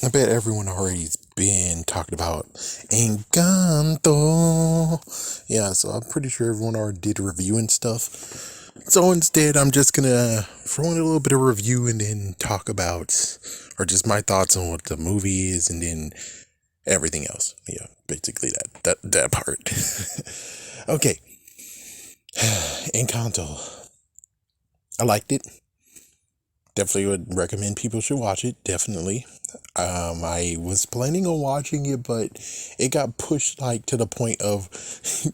I bet everyone already's been talking about Encanto. Yeah, so I'm pretty sure everyone already did a review and stuff. So instead, I'm just gonna throw in a little bit of review and then talk about, or just my thoughts on what the movie is, and then everything else. Yeah, basically that part. Okay, Encanto. I liked it. Definitely would recommend people should watch it. Definitely. I was planning on watching it, but it got pushed like to the point of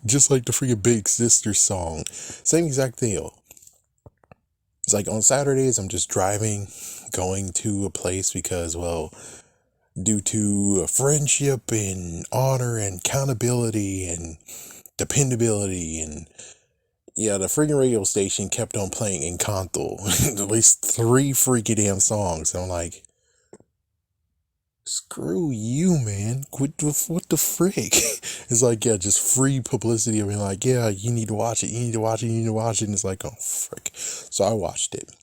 just like the freaking Big Sister song. Same exact deal. It's like on Saturdays, I'm just driving, going to a place because, well, due to friendship and honor and accountability and dependability and yeah, the freaking radio station kept on playing Encanto, at least three freaking damn songs. And I'm like, screw you, man. What the frick? It's like, yeah, just free publicity. I mean, like, yeah, you need to watch it. You need to watch it. You need to watch it. And it's like, oh, frick. So I watched it.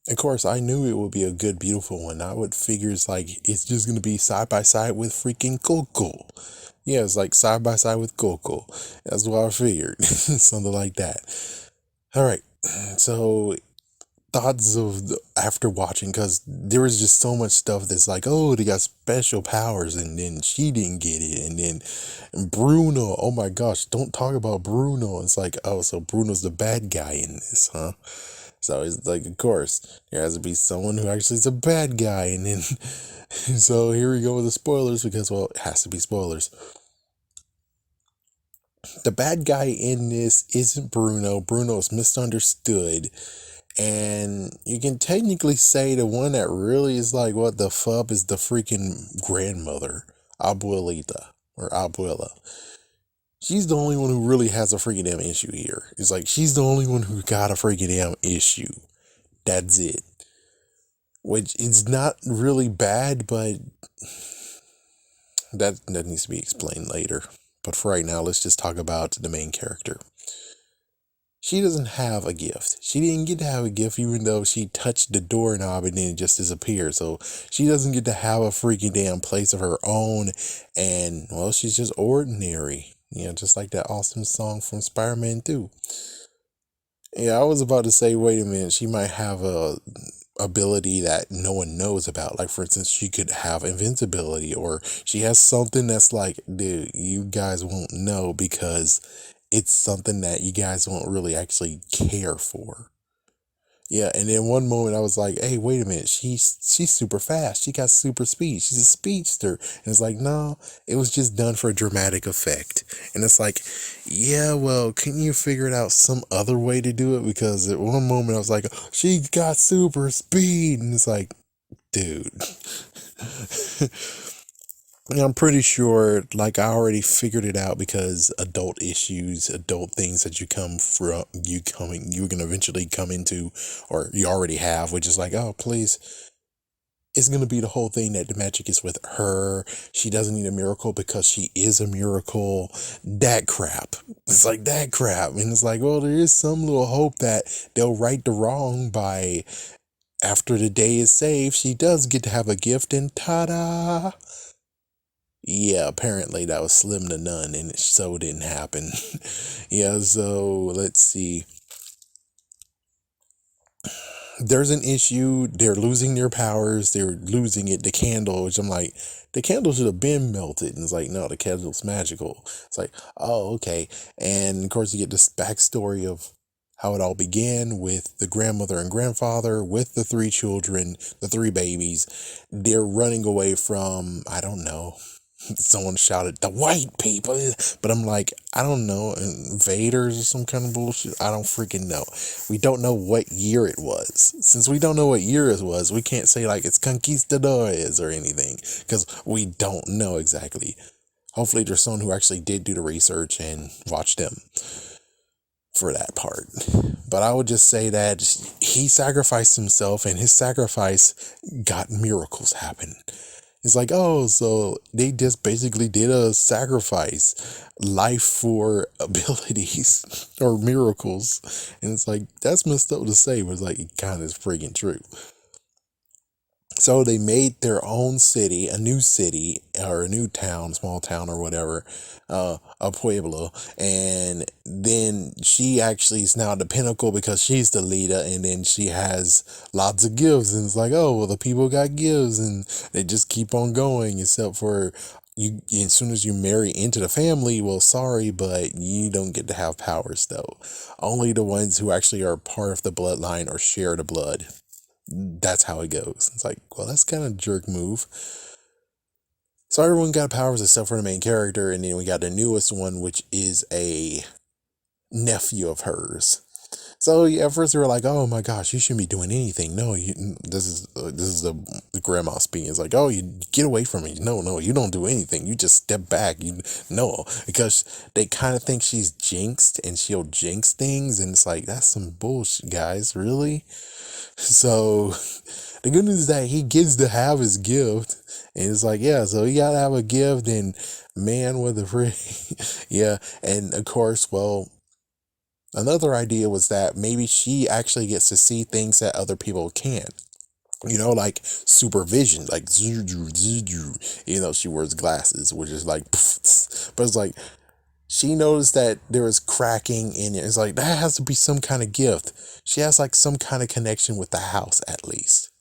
Of course, I knew it would be a good, beautiful one. I would figure it's like, it's just going to be side by side with freaking Coco. Yeah, it's like side by side with Coco. That's what I figured. Something like that. All right. So thoughts of after watching, because there was just so much stuff that's like, oh, they got special powers, and then she didn't get it, and then Bruno, oh my gosh, don't talk about Bruno. It's like, oh, so Bruno's the bad guy in this, huh? So it's like, of course there has to be someone who actually is a bad guy, and then so here we go with the spoilers, because, well, it has to be spoilers. The bad guy in this isn't Bruno. Bruno is misunderstood. And you can technically say the one that really is like, what the fuck, is the freaking grandmother, Abuelita, or Abuela. She's the only one who really has a freaking damn issue here. It's like, she's the only one who got a freaking damn issue. That's it. Which is not really bad, but that needs to be explained later. But for right now, let's just talk about the main character. She doesn't have a gift. She didn't get to have a gift even though she touched the doorknob and then it just disappeared. So she doesn't get to have a freaking damn place of her own. And, well, she's just ordinary. You know, just like that awesome song from Spider-Man 2. Yeah, I was about to say, wait a minute, she might have a ability that no one knows about. Like, for instance, she could have invincibility, or she has something that's like, dude, you guys won't know because it's something that you guys won't really actually care for. Yeah, and then one moment I was like, hey, wait a minute, she's super fast. She got super speed. She's a speedster. And it's like, no, it was just done for a dramatic effect. And it's like, yeah, well, can you figure it out some other way to do it? Because at one moment I was like, she got super speed. And it's like, dude. I'm pretty sure, like, I already figured it out, because adult issues, adult things that you're gonna eventually come into, or you already have, which is like, oh, please, it's gonna be the whole thing that the magic is with her. She doesn't need a miracle because she is a miracle. That crap. It's like that crap, and it's like, well, there is some little hope that they'll right the wrong by after the day is saved. She does get to have a gift, and ta-da! Yeah, apparently that was slim to none, and it so didn't happen. Yeah, so let's see. There's an issue. They're losing their powers. They're losing it. The candle, which I'm like, the candle should have been melted. And it's like, no, the candle's magical. It's like, oh, okay. And of course, you get this backstory of how it all began with the grandmother and grandfather, with the three children, the three babies. They're running away from, I don't know. Someone shouted, the white people. But I'm like, I don't know, invaders or some kind of bullshit. I don't freaking know. We don't know what year it was. Since we don't know what year it was, we can't say like it's conquistadores or anything, because we don't know exactly. Hopefully there's someone who actually did do the research and watch them for that part. But I would just say that he sacrificed himself, and his sacrifice got miracles happen. It's like, oh, so they just basically did a sacrifice, life for abilities or miracles. And it's like, that's messed up to say, but it's like, it kind of is freaking true. So they made their own city, a new city or a new town, small town or whatever, a pueblo. And then she actually is now the pinnacle because she's the leader. And then she has lots of gifts. And it's like, oh, well, the people got gifts and they just keep on going, except for you. As soon as you marry into the family, well, sorry, but you don't get to have powers though. Only the ones who actually are part of the bloodline or share the blood. That's how it goes. It's like, well, that's kind of jerk move. So everyone got powers except for the main character, and then we got the newest one, which is a nephew of hers. So yeah, at first they were like, "Oh my gosh, you shouldn't be doing anything." No, this is the grandma speaking. It's like, "Oh, you get away from me." No, no, you don't do anything. You just step back. You no, because they kind of think she's jinxed and she'll jinx things, and it's like that's some bullshit, guys. Really? So the good news is that he gets to have his gift. And it's like, yeah, so he gotta have a gift and man with a free yeah. And of course, well, another idea was that maybe she actually gets to see things that other people can't. Like supervision, like she wears glasses, which is like but it's like she noticed that there was cracking in it. It's like that has to be some kind of gift. She has like some kind of connection with the house at least.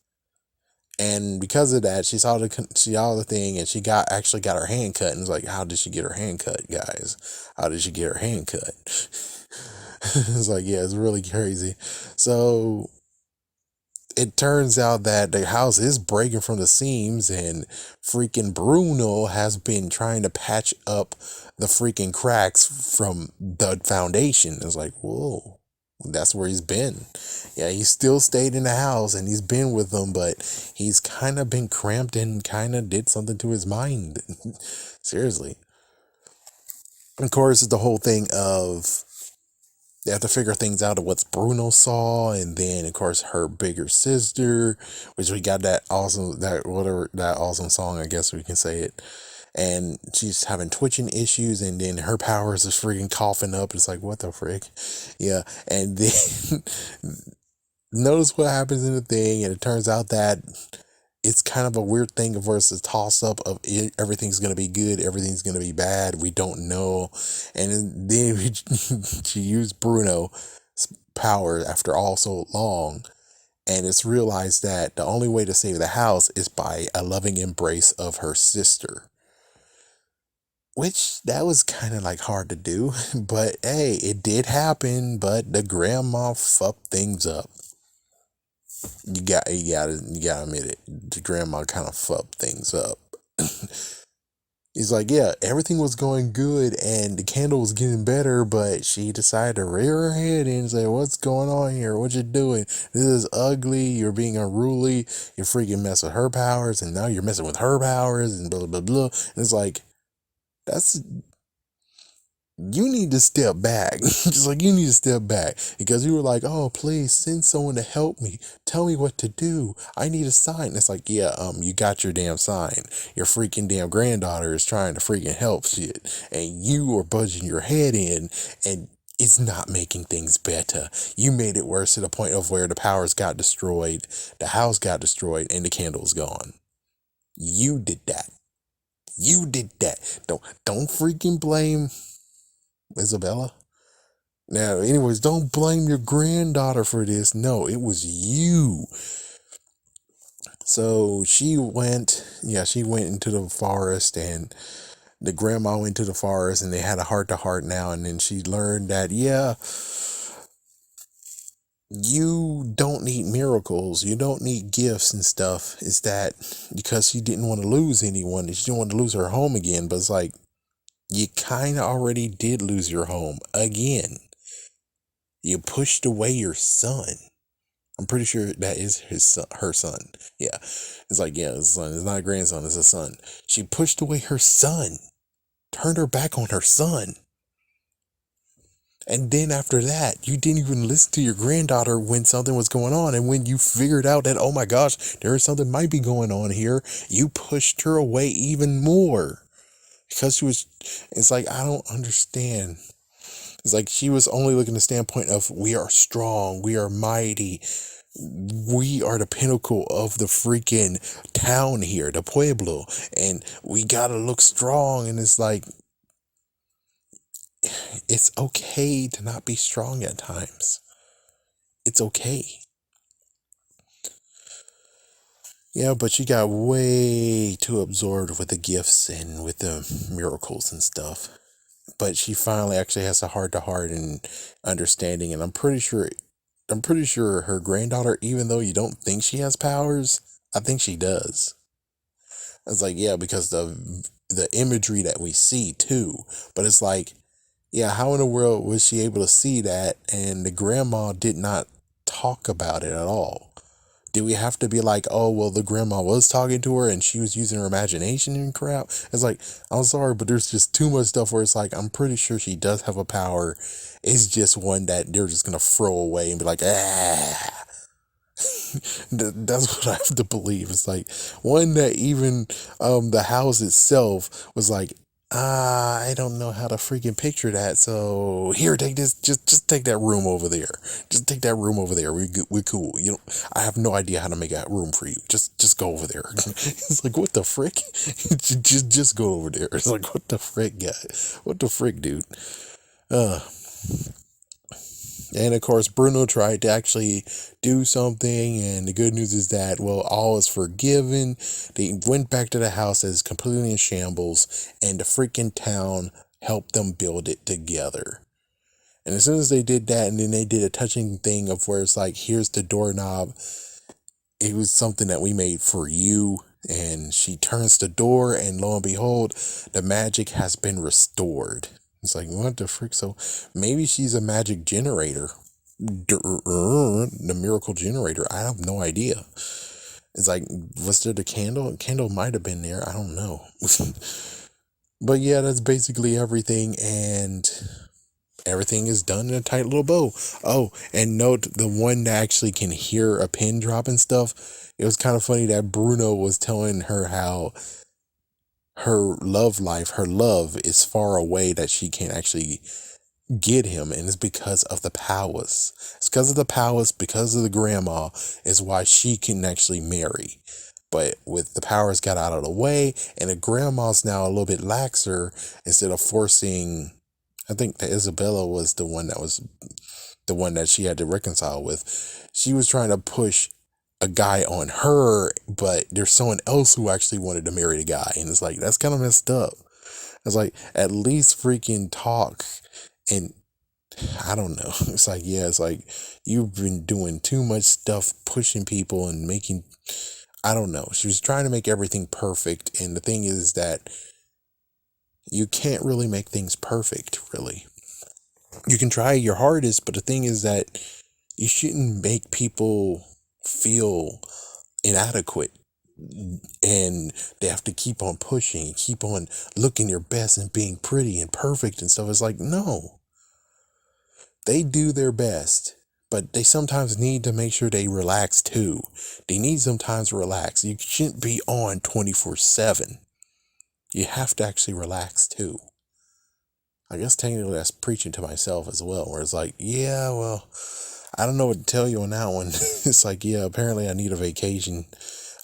And because of that, she saw the thing, and she actually got her hand cut. And it's like, how did she get her hand cut, guys? How did she get her hand cut? It's like, yeah, it's really crazy. So it turns out that the house is breaking from the seams, and freaking Bruno has been trying to patch up the freaking cracks from the foundation. It's like, whoa, that's where he's been. Yeah, he still stayed in the house and he's been with them, but he's kind of been cramped and kind of did something to his mind. Seriously. Of course, it's the whole thing of they have to figure things out of what Bruno saw, and then of course her bigger sister, which we got that awesome song, I guess we can say it. And she's having twitching issues, and then her powers is freaking coughing up. It's like, what the frick? Yeah. And then notice what happens in the thing, and it turns out that it's kind of a weird thing of where it's a toss up of everything's going to be good, everything's going to be bad. We don't know. And then she used Bruno's power after all so long. And it's realized that the only way to save the house is by a loving embrace of her sister. Which that was kind of like hard to do. But hey, it did happen. But the grandma fucked things up. You gotta admit it. The grandma kind of fucked things up. He's like, yeah, everything was going good and the candle was getting better, but she decided to rear her head and say, what's going on here? What you doing? This is ugly. You're being unruly. You're freaking messing with her powers, and now you're messing with her powers and blah blah blah. And it's like, that's you need to step back. Just like you need to step back because you were like, oh, please send someone to help me. Tell me what to do. I need a sign. It's like, yeah, you got your damn sign. Your freaking damn granddaughter is trying to freaking help shit. And you are budging your head in and it's not making things better. You made it worse to the point of where the powers got destroyed, the house got destroyed, and the candle's gone. You did that. You did that. Don't freaking blame Isabella. Now, anyways, don't blame your granddaughter for this. No, it was you. So she went into the forest, and the grandma went to the forest, and they had a heart to heart now. And then she learned that, yeah, you don't need miracles. You don't need gifts and stuff. It's that because she didn't want to lose anyone. She didn't want to lose her home again. But it's like, you kind of already did lose your home again. You pushed away your son. I'm pretty sure that is her son. Yeah. It's like, yeah, it's a son. It's not a grandson, it's a son. She pushed away her son, turned her back on her son. And then after that, you didn't even listen to your granddaughter when something was going on. And when you figured out that, oh my gosh, there is something might be going on here, you pushed her away even more. Because it's like, I don't understand. It's like she was only looking at the standpoint of we are strong, we are mighty. We are the pinnacle of the freaking town here, the pueblo, and we gotta look strong. And it's like, it's okay to not be strong at times. It's okay. Yeah, but she got way too absorbed with the gifts and with the miracles and stuff. But she finally actually has a heart to heart and understanding, and I'm pretty sure her granddaughter, even though you don't think she has powers, I think she does. It's like, yeah, because the imagery that we see too. But it's like, yeah, how in the world was she able to see that and the grandma did not talk about it at all? Do we have to be like, oh, well, the grandma was talking to her and she was using her imagination and crap? It's like, I'm sorry, but there's just too much stuff where it's like, I'm pretty sure she does have a power. It's just one that they're just going to throw away and be like, ah. That's what I have to believe. It's like one that even the house itself was like, I don't know how to freaking picture that. So here, take this. Just take that room over there. Just take that room over there. We're cool. You know, I have no idea how to make that room for you. Just go over there. It's like, what the frick? just go over there. It's like, what the frick, guy? What the frick, dude? Uh, and of course, Bruno tried to actually do something, and the good news is that, well, all is forgiven. They went back to the house as completely in shambles, and the freaking town helped them build it together. And as soon as they did that, and then they did a touching thing of where it's like, here's the doorknob. It was something that we made for you. And she turns the door, and lo and behold, the magic has been restored. It's like, what the frick? So maybe she's a magic generator. The miracle generator. I have no idea. It's like, was there the candle? Candle might have been there. I don't know. But yeah, that's basically everything. And everything is done in a tight little bow. Oh, and note the one that actually can hear a pin drop and stuff. It was kind of funny that Bruno was telling her how her love life, her love is far away, that she can't actually get him, and it's because of the powers. It's because of the powers, because of the grandma, is why she can actually marry. But with the powers got out of the way, and the grandma's now a little bit laxer, instead of forcing, I think that Isabella was the one that she had to reconcile with. She was trying to push a guy on her, but there's someone else who actually wanted to marry the guy, and it's like, that's kind of messed up. It's like, at least freaking talk. And I don't know. It's like, yeah, it's like, you've been doing too much stuff, pushing people and making, I don't know. She was trying to make everything perfect. And the thing is that you can't really make things perfect, really. You can try your hardest, but the thing is that you shouldn't make people feel inadequate, and they have to keep on pushing, keep on looking your best and being pretty and perfect and stuff. It's like, no. They do their best, but they sometimes need to make sure they relax too. They need sometimes to relax. You shouldn't be on 24/7. You have to actually relax too. I guess technically that's preaching to myself as well, where it's like, yeah, well, I don't know what to tell you on that one. It's like, yeah, apparently I need a vacation,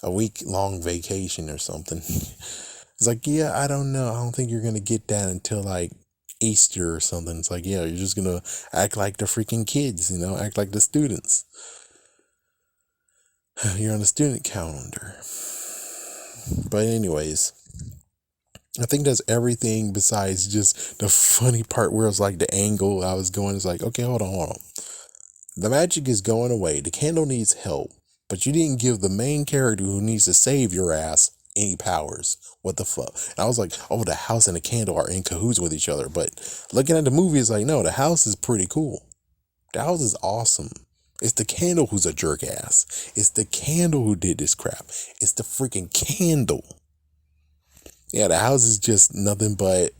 a week-long vacation or something. It's like, yeah, I don't know. I don't think you're going to get that until like Easter or something. It's like, yeah, you're just going to act like the freaking kids, act like the students. You're on the student calendar. But anyways, I think that's everything besides just the funny part where it's like the angle I was going. It's like, okay, hold on. The magic is going away. The candle needs help, but you didn't give the main character who needs to save your ass any powers. What the fuck? And I was like, oh, the house and the candle are in cahoots with each other. But looking at the movie, it's like, no, the house is pretty cool. The house is awesome. It's the candle who's a jerk ass. It's the candle who did this crap. It's the freaking candle. Yeah, the house is just nothing but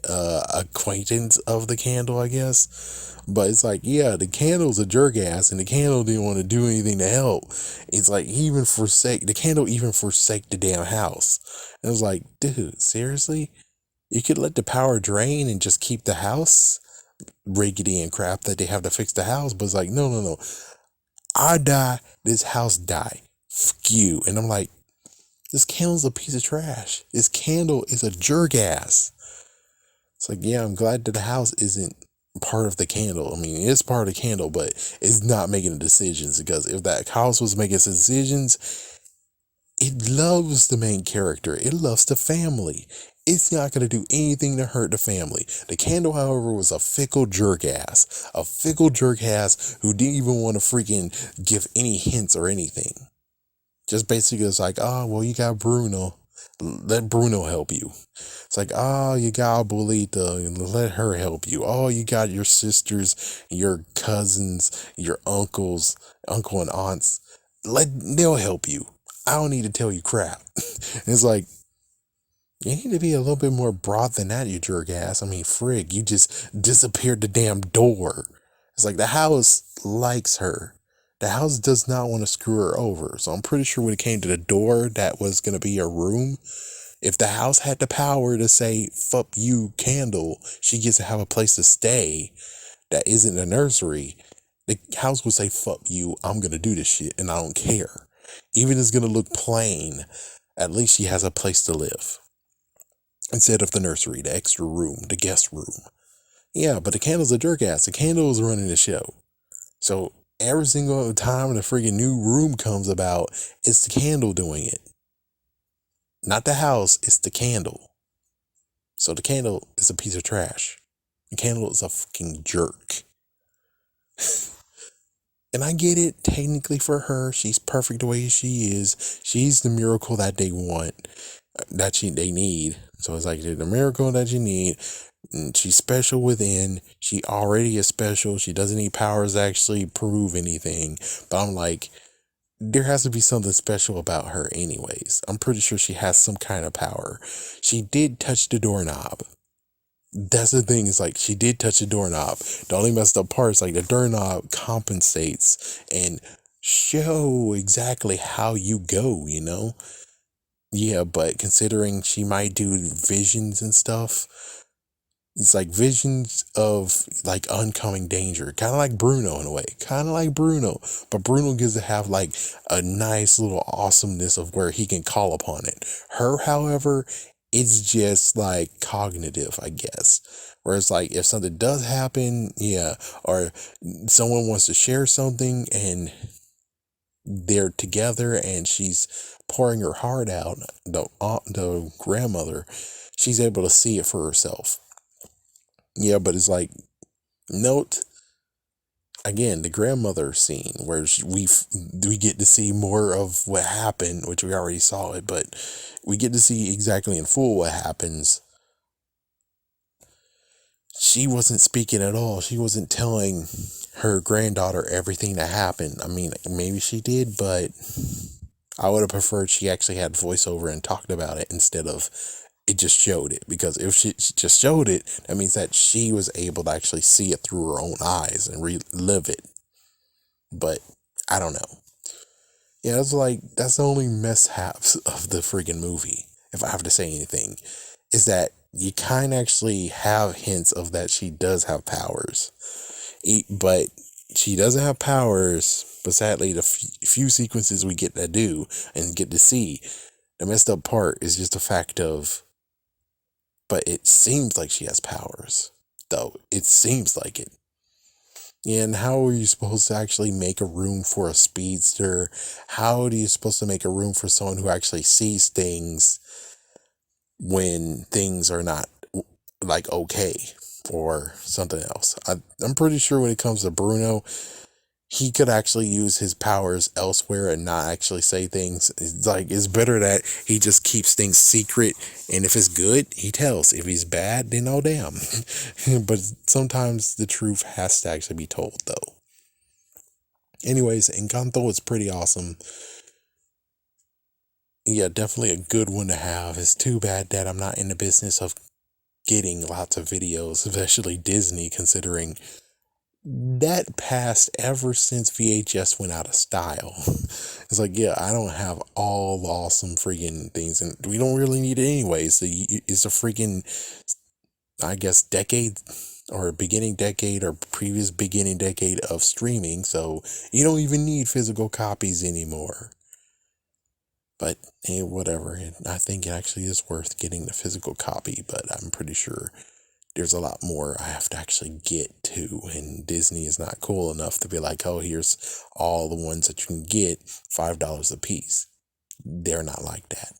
acquaintance of the candle, I guess. But it's like, yeah, the candle's a jerk ass, and the candle didn't want to do anything to help. It's like, the candle even forsake the damn house. And it was like, dude, seriously? You could let the power drain and just keep the house rickety and crap that they have to fix the house. But it's like, no. I die, this house die. Fuck you. And I'm like, this candle's a piece of trash. This candle is a jerk ass. It's like, yeah, I'm glad that the house isn't part of the candle. I mean, it's part of the candle, but it's not making the decisions, because if that house was making decisions, it loves the main character. It loves the family. It's not going to do anything to hurt the family. The candle, however, was a fickle jerk ass. A fickle jerk ass who didn't even want to freaking give any hints or anything. Just basically it's like, oh, well, you got Bruno. Let Bruno help you. It's like, oh, you got Abuelita. Let her help you. Oh, you got your sisters, your cousins, your uncles, uncle and aunts. They'll help you. I don't need to tell you crap. It's like, you need to be a little bit more broad than that, you jerk ass. I mean, frig, you just disappeared the damn door. It's like the house likes her. The house does not want to screw her over. So I'm pretty sure when it came to the door that was going to be her room, if the house had the power to say, fuck you, candle, she gets to have a place to stay that isn't a nursery, the house would say, fuck you, I'm going to do this shit and I don't care. Even if it's going to look plain, at least she has a place to live. Instead of the nursery, the extra room, the guest room. Yeah, but the candle's a jerk ass. The candle is running the show. So every single time the freaking new room comes about, it's the candle doing it. Not the house, it's the candle. So the candle is a piece of trash. The candle is a fucking jerk. And I get it, technically for her, she's perfect the way she is. She's the miracle that they want, they need. So it's like the miracle that you need. And she's special within. She already is special. She doesn't need powers to actually prove anything. But I'm like, there has to be something special about her anyways. I'm pretty sure she has some kind of power. She did touch the doorknob. That's the thing, is like, she did touch the doorknob. The only messed up part is like the doorknob compensates and show exactly how you go, you know? Yeah, but considering she might do visions and stuff, it's like visions of like oncoming danger, kind of like Bruno in a way, kind of like Bruno, but Bruno gets to have like a nice little awesomeness of where he can call upon it. Her, however, it's just like cognitive, I guess, where it's like if something does happen, yeah, or someone wants to share something and they're together and she's pouring her heart out, the grandmother, she's able to see it for herself. Yeah, but it's like, note again the grandmother scene where we get to see more of what happened, which we already saw it, but we get to see exactly in full what happens. She wasn't speaking at all. She wasn't telling her granddaughter everything that happened. I mean, maybe she did, but I would have preferred she actually had voiceover and talked about it instead of it just showed it. Because if she just showed it, that means that she was able to actually see it through her own eyes and relive it. But I don't know. Yeah, that's the only mishaps of the freaking movie, if I have to say anything, is that you kind of actually have hints of that she does have powers. But she doesn't have powers, but sadly the few sequences we get to do and get to see, the messed up part is just the fact of, but it seems like she has powers, though. It seems like it. And how are you supposed to actually make a room for a speedster? How are you supposed to make a room for someone who actually sees things when things are not like okay or something else? I'm pretty sure when it comes to Bruno, he could actually use his powers elsewhere and not actually say things. It's like, it's better that he just keeps things secret, and if it's good, he tells. If he's bad, then oh damn. But sometimes the truth has to actually be told, though. Anyways, Encanto is pretty awesome. Yeah, definitely a good one to have. It's too bad that I'm not in the business of getting lots of videos, especially Disney, considering that passed ever since VHS went out of style. It's like, yeah, I don't have all the awesome freaking things, and we don't really need it anyways. It's a freaking, I guess, decade or beginning decade or previous beginning decade of streaming, so you don't even need physical copies anymore. But whatever. I think it actually is worth getting the physical copy, but I'm pretty sure there's a lot more I have to actually get to, and Disney is not cool enough to be like, oh, here's all the ones that you can get, $5 a piece. They're not like that.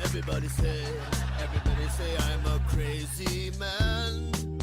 Everybody say, everybody say I'm a crazy man.